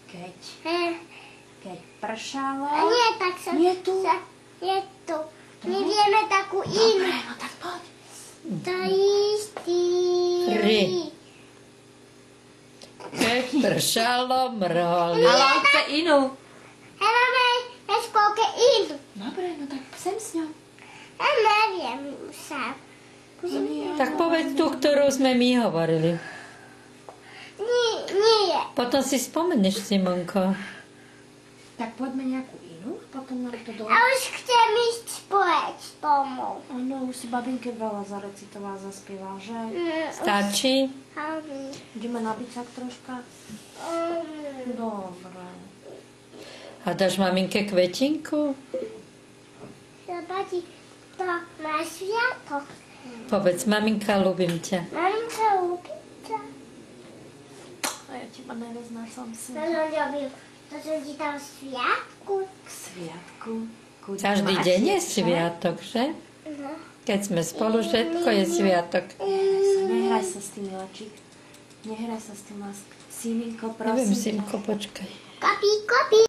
Keď pršalo... Nie, tak sa... Nie tu. Je tu. My vieme takú inú. Dobre, no tak poď. To istý. Keď pršalo, mrholi. Ale on chce inú. Máme spolke inú. Dobre, no tak sem s ňou. Ja neviem sa. Tak povedz tú, ktorú sme my hovorili. Nie. Potom si spomeneš, Simonko. Tak poďme nejakú inú, potom nám to dojde. A už chcem ísť spať domov. Áno, už si babinke veľa zarecitovala, zaspievala, že? Stačí? Ideme na bicák troška? Dobre. A dáš maminke kvetinku? Zabadi, to má sviatok. Povedz, maminka, ľúbim ťa. Maminka ľúbim ťa. A ja teba najviac na som To svete. som ľúbil. To som ti dal sviatku. K sviatku. Každý deň je sviatok, že? No. Keď sme spolu, všetko je sviatok. Nehraj sa s tým, Lačík. Nehraj sa s tým, Siminko, prosím. Neviem, ťa. Simko, počkaj. Kopi.